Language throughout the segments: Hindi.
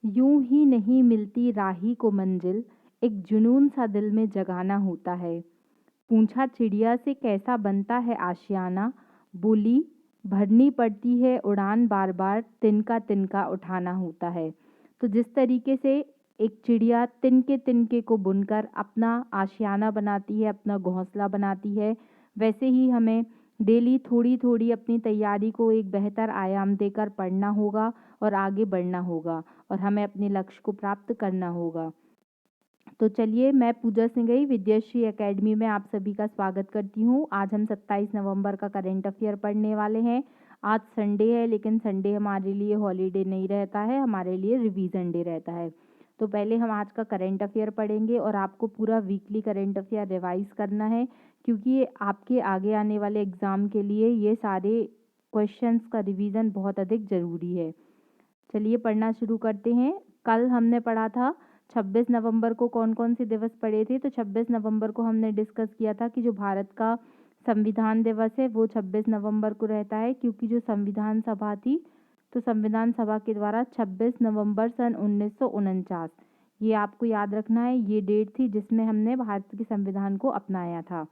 यूं ही नहीं मिलती राही को मंजिल, एक जुनून सा दिल में जगाना होता है। पूछा चिड़िया से कैसा बनता है आशियाना, बोली भरनी पड़ती है उड़ान बार बार, तिनका तिनका उठाना होता है। तो जिस तरीके से एक चिड़िया तिनके तिनके को बुनकर अपना आशियाना बनाती है, अपना घोंसला बनाती है, वैसे ही हमें डेली थोड़ी थोड़ी अपनी तैयारी को एक बेहतर आयाम देकर पढ़ना होगा और आगे बढ़ना होगा और हमें अपने लक्ष्य को प्राप्त करना होगा। तो चलिए, मैं पूजा सिंघई विद्याश्री एकेडमी में आप सभी का स्वागत करती हूँ। आज हम 27 नवंबर का करंट अफेयर पढ़ने वाले हैं। आज संडे है, लेकिन संडे हमारे लिए हॉलीडे नहीं रहता है, हमारे लिए रिवीजन डे रहता है। तो पहले हम आज का करंट अफेयर पढ़ेंगे और आपको पूरा वीकली करंट अफेयर रिवाइज करना है, क्योंकि ये आपके आगे आने वाले एग्ज़ाम के लिए ये सारे क्वेश्चंस का रिवीजन बहुत अधिक ज़रूरी है। चलिए पढ़ना शुरू करते हैं। कल हमने पढ़ा था 26 नवंबर को कौन कौन से दिवस पढ़े थे। तो 26 नवंबर को हमने डिस्कस किया था कि जो भारत का संविधान दिवस है वो 26 नवंबर को रहता है, क्योंकि जो संविधान सभा थी, तो संविधान सभा के द्वारा 26 नवंबर सन 1949, ये आपको याद रखना है, ये डेट थी जिसमें हमने भारत के संविधान को अपनाया था।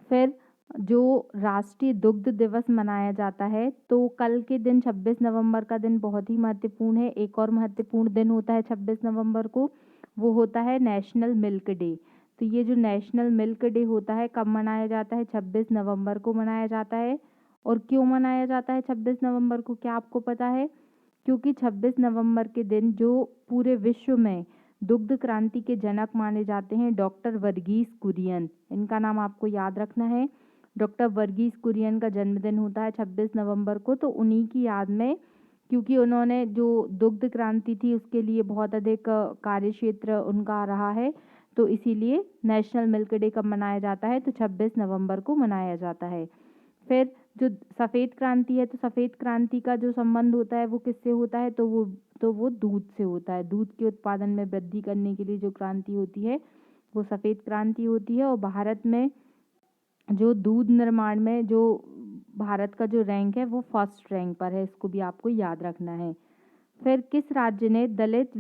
फिर जो राष्ट्रीय दुग्ध दिवस मनाया जाता है, तो कल के दिन 26 नवंबर का दिन बहुत ही महत्वपूर्ण है। एक और महत्वपूर्ण दिन होता है 26 नवंबर को, वो होता है नेशनल मिल्क डे। तो ये जो नेशनल मिल्क डे होता है कब मनाया जाता है? 26 नवंबर को मनाया जाता है। और क्यों मनाया जाता है 26 नवंबर को, क्या आपको पता है? क्योंकि 26 नवंबर के दिन जो पूरे विश्व में दुग्ध क्रांति के जनक माने जाते हैं, डॉक्टर वर्गीस कुरियन, इनका नाम आपको याद रखना है। डॉक्टर वर्गीस कुरियन का जन्मदिन होता है 26 नवंबर को, तो उन्हीं की याद में, क्योंकि उन्होंने जो दुग्ध क्रांति थी उसके लिए बहुत अधिक कार्य क्षेत्र उनका रहा है, तो इसीलिए नेशनल मिल्क डे कब मनाया जाता है? तो 26 नवंबर को मनाया जाता है। फिर जो सफ़ेद क्रांति है, तो सफ़ेद क्रांति का जो संबंध होता है वो किससे होता है? तो वो दूध से होता है। दूध के उत्पादन में वृद्धि करने के लिए जो क्रांति होती है वो सफ़ेद क्रांति होती है। और भारत में जो दूध निर्माण में जो भारत का जो रैंक है वो फर्स्ट रैंक पर है, इसको भी आपको याद रखना है। फिर किस राज्य ने दलित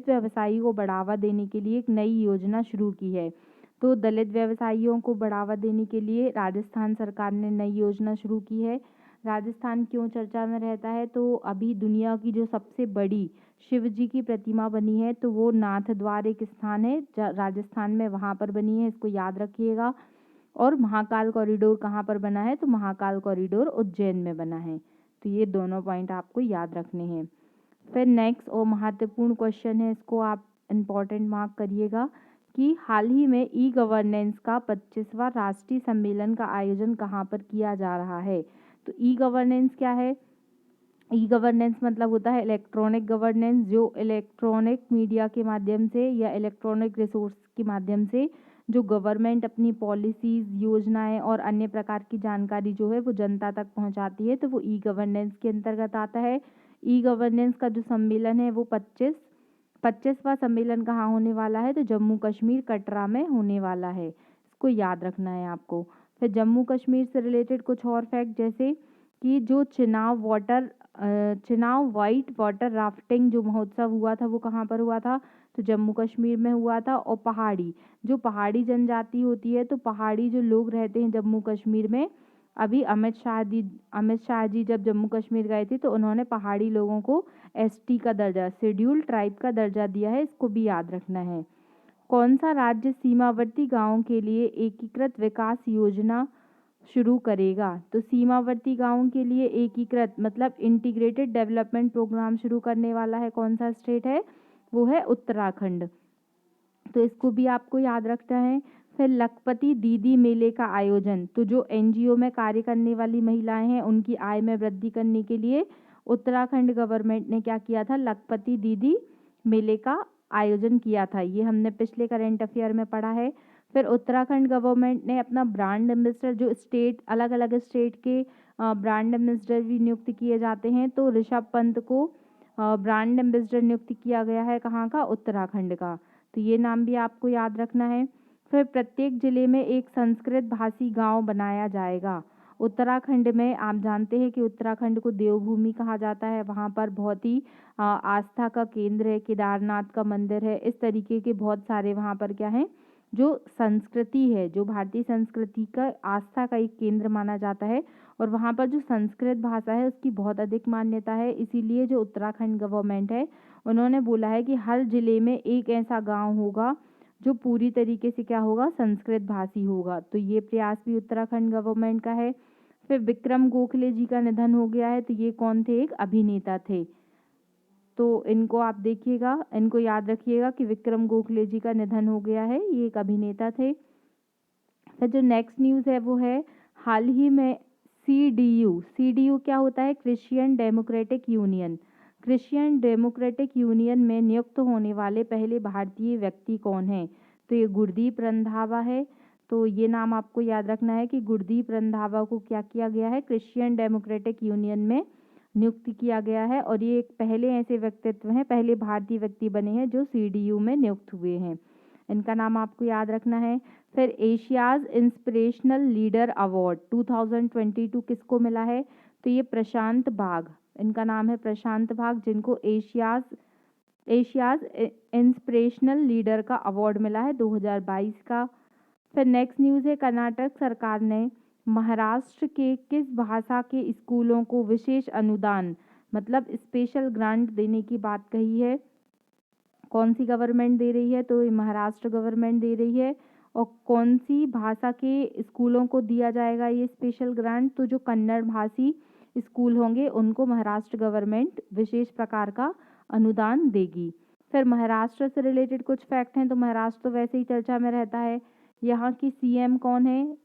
व्यवसायी को बढ़ावा देने के लिए एक नई योजना शुरू की है? तो दलित व्यवसायियों को बढ़ावा देने के लिए राजस्थान सरकार ने नई योजना शुरू की है। राजस्थान क्यों चर्चा में रहता है? तो अभी दुनिया की जो सबसे बड़ी शिव जी की प्रतिमा बनी है, तो वो नाथद्वार एक स्थान है राजस्थान में, वहाँ पर बनी है, इसको याद रखिएगा। और महाकाल कॉरिडोर कहाँ पर बना है? तो महाकाल कॉरिडोर उज्जैन में बना है। तो ये दोनों पॉइंट आपको याद रखने हैं। फिर नेक्स्ट और महत्वपूर्ण क्वेश्चन है, इसको आप इम्पॉर्टेंट मार्क करिएगा कि हाल ही में ई गवर्नेंस का 25वां राष्ट्रीय सम्मेलन का आयोजन कहाँ पर किया जा रहा है? तो ई गवर्नेंस क्या है? ई गवर्नेंस मतलब होता है इलेक्ट्रॉनिक गवर्नेंस, जो इलेक्ट्रॉनिक मीडिया के माध्यम से या इलेक्ट्रॉनिक रिसोर्स के माध्यम से जो गवर्नमेंट अपनी पॉलिसीज़, योजनाएं और अन्य प्रकार की जानकारी जो है वो जनता तक पहुंचाती है, तो वो ई गवर्नेंस के अंतर्गत आता है। ई गवर्नेंस का जो सम्मेलन है वो 25वां सम्मेलन कहाँ होने वाला है? तो जम्मू कश्मीर कटरा में होने वाला है, इसको याद रखना है आपको। फिर जम्मू कश्मीर से रिलेटेड कुछ और फैक्ट, जैसे कि जो चिनाव वाइट वाटर राफ्टिंग जो महोत्सव हुआ था वो कहाँ पर हुआ था? तो जम्मू कश्मीर में हुआ था। और पहाड़ी जनजाति होती है, तो पहाड़ी जो लोग रहते हैं जम्मू कश्मीर में, अभी अमित शाह जी जब जम्मू कश्मीर गए थे तो उन्होंने पहाड़ी लोगों को एसटी का दर्जा, शेड्यूल्ड ट्राइब का दर्जा दिया है, इसको भी याद रखना है। कौन सा राज्य सीमावर्ती गाँवों के लिए एकीकृत विकास योजना शुरू करेगा? तो सीमावर्ती गाँवों के लिए एकीकृत मतलब इंटीग्रेटेड डेवलपमेंट प्रोग्राम शुरू करने वाला है कौन सा स्टेट है? वो है उत्तराखंड। तो इसको भी आपको याद रखना है। फिर लखपति दीदी मेले का आयोजन, तो जो एनजीओ में कार्य करने वाली महिलाएं हैं उनकी आय में वृद्धि करने के लिए उत्तराखंड गवर्नमेंट ने क्या किया था? लखपति दीदी मेले का आयोजन किया था। ये हमने पिछले करंट अफेयर में पढ़ा है। फिर उत्तराखंड गवर्नमेंट ने अपना ब्रांड एम्बेसडर, जो स्टेट अलग अलग स्टेट के ब्रांड एम्बेसडर भी नियुक्त किए जाते हैं, तो ऋषभ पंत को ब्रांड एम्बेसडर नियुक्त किया गया है, कहाँ का? उत्तराखंड का। तो ये नाम भी आपको याद रखना है। फिर प्रत्येक जिले में एक संस्कृत भाषी गांव बनाया जाएगा। उत्तराखंड में आप जानते हैं कि उत्तराखंड को देवभूमि कहा जाता है। वहाँ पर बहुत ही आस्था का केंद्र है, केदारनाथ का मंदिर है। इस तरीके के बहुत सारे वहाँ पर क्या है, जो संस्कृति है, जो भारतीय संस्कृति का आस्था का एक केंद्र माना जाता है। और वहाँ पर जो संस्कृत भाषा है उसकी बहुत अधिक मान्यता है। इसीलिए जो उत्तराखंड गवर्नमेंट है उन्होंने बोला है कि हर जिले में एक ऐसा गांव होगा जो पूरी तरीके से क्या होगा, संस्कृत भाषी होगा। तो ये प्रयास भी उत्तराखंड गवर्नमेंट का है। फिर विक्रम गोखले जी का निधन हो गया है। तो ये कौन थे, एक अभिनेता थे। तो इनको आप देखिएगा, इनको याद रखिएगा कि विक्रम गोखले जी का निधन हो गया है, ये एक अभिनेता थे। फिर जो नेक्स्ट न्यूज़ है वो है हाल ही में CDU क्या होता है, Christian democratic union. Christian democratic union में नियुक्त होने वाले पहले भारतीय व्यक्ति कौन है? तो ये गुरदीप रंधावा है। तो ये नाम आपको याद रखना है कि गुरदीप रंधावा को क्या किया गया है, क्रिश्चियन डेमोक्रेटिक यूनियन में नियुक्त किया गया है। और ये एक पहले ऐसे व्यक्तित्व हैं, पहले भारतीय व्यक्ति बने हैं जो CDU में नियुक्त हुए हैं। इनका नाम आपको याद रखना है। फिर एशियाज़ इंस्पिरेशनल लीडर अवार्ड 2022 किसको मिला है? तो ये प्रशांत बाग, इनका नाम है प्रशांत बाग, जिनको एशियाज़ इंस्पिरेशनल लीडर का अवार्ड मिला है 2022 का। फिर नेक्स्ट न्यूज़ है कर्नाटक सरकार ने महाराष्ट्र के किस भाषा के स्कूलों को विशेष अनुदान मतलब स्पेशल ग्रांट देने की बात कही है। कौन सी गवर्नमेंट दे रही है? तो महाराष्ट्र गवर्नमेंट दे रही है। और कौन सी भाषा के स्कूलों को दिया जाएगा ये स्पेशल ग्रांट? तो जो कन्नड़ भाषी स्कूल होंगे उनको महाराष्ट्र गवर्नमेंट विशेष प्रकार का अनुदान देगी। फिर महाराष्ट्र से रिलेटेड कुछ फैक्ट हैं। तो महाराष्ट्र तो वैसे ही चर्चा में रहता है। यहाँ की CM कौन है?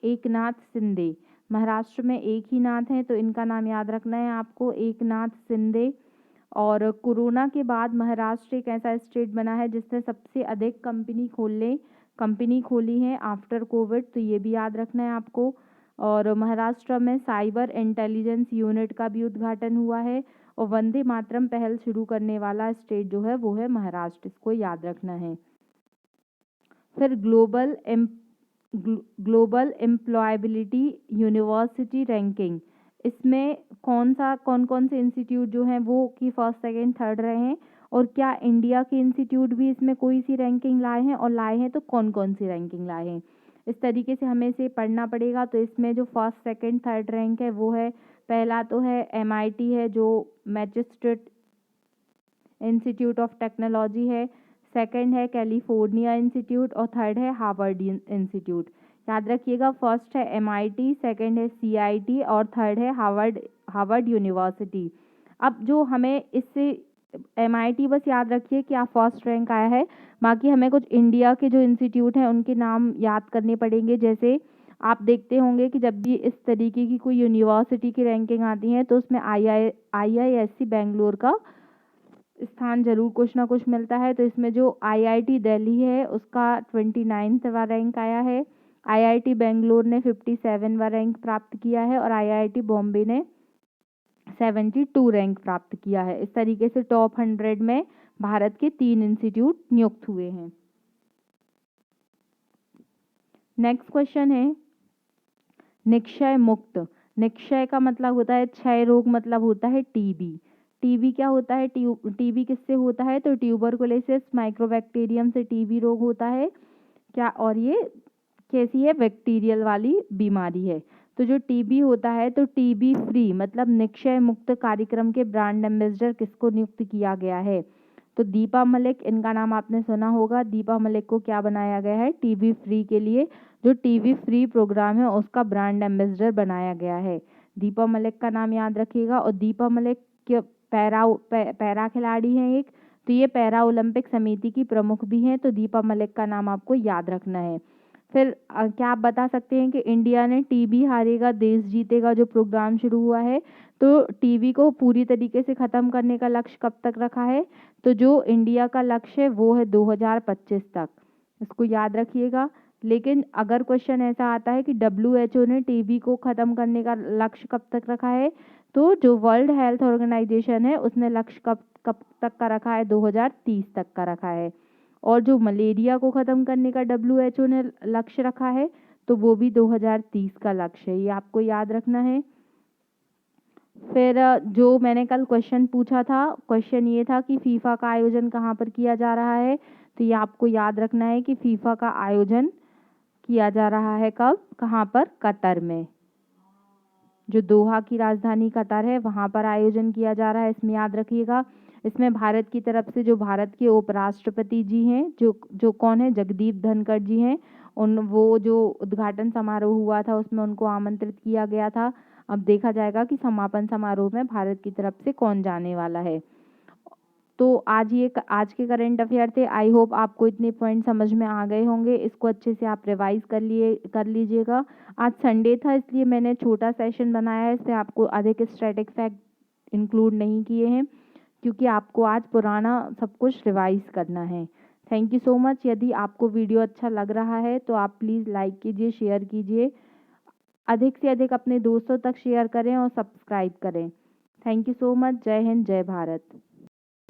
एकनाथ शिंदे। महाराष्ट्र में एक ही नाथ हैं, तो इनका नाम याद रखना है आपको, एकनाथ शिंदे। और कोरोना के बाद महाराष्ट्र एक ऐसा स्टेट बना है जिसने सबसे अधिक कंपनी खोली है आफ्टर कोविड। तो ये भी याद रखना है आपको। और महाराष्ट्र में साइबर इंटेलिजेंस यूनिट का भी उद्घाटन हुआ है। और वंदे मातरम पहल शुरू करने वाला स्टेट जो है वो है महाराष्ट्र, इसको याद रखना है। फिर ग्लोबल एम्प्लॉयबिलिटी यूनिवर्सिटी रैंकिंग, इसमें कौन कौन से इंस्टीट्यूट जो हैं वो कि फर्स्ट सेकंड थर्ड रहे हैं? और क्या इंडिया के इंस्टीट्यूट भी इसमें कोई सी रैंकिंग लाए हैं? और लाए हैं तो कौन कौन सी रैंकिंग लाए हैं? इस तरीके से हमें इसे पढ़ना पड़ेगा। तो इसमें जो फर्स्ट सेकंड थर्ड रैंक है वो है, पहला तो है MIT है जो मैसेच्यूसेट्स इंस्टीट्यूट ऑफ टेक्नोलॉजी है। सेकंड है कैलिफोर्निया इंस्टीट्यूट और थर्ड है हार्वर्ड इंस्टीट्यूट। याद रखिएगा, फर्स्ट है MIT, सेकंड है CIT और थर्ड है हार्वर्ड यूनिवर्सिटी। अब जो हमें इससे MIT बस याद रखिए कि आप फर्स्ट रैंक आया है। बाकी हमें कुछ इंडिया के जो इंस्टीट्यूट हैं उनके नाम याद करने पड़ेंगे। जैसे आप देखते होंगे कि जब भी इस तरीके की कोई यूनिवर्सिटी की रैंकिंग आती है तो उसमें IISc बेंगलोर का स्थान जरूर कुछ ना कुछ मिलता है। तो इसमें जो IIT दिल्ली है उसका 29वां रैंक आया है। IIT बेंगलोर ने 57वां रैंक प्राप्त किया है और IIT बॉम्बे ने 72 रैंक प्राप्त किया है। इस तरीके से टॉप 100 में भारत के 3 इंस्टीट्यूट नियुक्त हुए हैं। नेक्स्ट क्वेश्चन है निक्षय मुक्त। निक्षय का मतलब होता है क्षय रोग, मतलब होता है टीबी क्या होता है? टीबी किससे होता है? तो ट्यूबरकुलोसिस माइक्रोबैक्टीरियम से टीबी रोग होता है क्या? और ये कैसी है? बैक्टीरियल वाली बीमारी है। तो जो टीबी होता है तो टीबी फ्री मतलब निक्षय मुक्त कार्यक्रम के ब्रांड एम्बेसडर किसको नियुक्त किया गया है? तो दीपा मलिक, इनका नाम आपने सुना होगा। दीपा मलिक को क्या बनाया गया है? टीबी फ्री के लिए जो टीबी फ्री प्रोग्राम है उसका ब्रांड एम्बेसडर बनाया गया है। दीपा मलिक का नाम याद रखिएगा। और दीपा मलिक पैरा खिलाड़ी हैं एक, तो ये पैरा ओलंपिक समिति की प्रमुख भी हैं। तो दीपा मलिक का नाम आपको याद रखना है। फिर क्या आप बता सकते हैं कि इंडिया ने टीबी हारेगा देश जीतेगा जो प्रोग्राम शुरू हुआ है, तो टीबी को पूरी तरीके से ख़त्म करने का लक्ष्य कब तक रखा है? तो जो इंडिया का लक्ष्य है वो है 2025 तक, इसको याद रखिएगा। लेकिन अगर क्वेश्चन ऐसा आता है कि WHO ने टीबी को ख़त्म करने का लक्ष्य कब तक रखा है, तो जो वर्ल्ड हेल्थ ऑर्गेनाइजेशन है उसने लक्ष्य कब तक का रखा है? 2030 तक का रखा है। और जो मलेरिया को ख़त्म करने का WHO ने लक्ष्य रखा है तो वो भी 2030 का लक्ष्य है, ये आपको याद रखना है। फिर जो मैंने कल क्वेश्चन पूछा था, क्वेश्चन ये था कि फीफा का आयोजन कहाँ पर किया जा रहा है, तो ये आपको याद रखना है कि फीफा का आयोजन किया जा रहा है कब, कहाँ पर, कतर में। जो दोहा की राजधानी कतर है वहाँ पर आयोजन किया जा रहा है, इसमें याद रखिएगा। इसमें भारत की तरफ से जो भारत के उपराष्ट्रपति जी हैं, जो कौन है, जगदीप धनखड़ जी हैं, वो जो उद्घाटन समारोह हुआ था उसमें उनको आमंत्रित किया गया था। अब देखा जाएगा कि समापन समारोह में भारत की तरफ से कौन जाने वाला है। तो आज के करंट अफेयर थे। आई होप आपको इतने पॉइंट समझ में आ गए होंगे। इसको अच्छे से आप रिवाइज कर लीजिएगा। आज संडे था इसलिए मैंने छोटा सेशन बनाया है, इससे आपको अधिक स्टैटिक फैक्ट इंक्लूड नहीं किए हैं, क्योंकि आपको आज पुराना सब कुछ रिवाइज करना है। Thank you so much. यदि आपको वीडियो अच्छा लग रहा है तो आप प्लीज़ लाइक कीजिए, शेयर कीजिए, अधिक से अधिक अपने दोस्तों तक शेयर करें और सब्सक्राइब करें। Thank you so much. जय हिंद, जय भारत।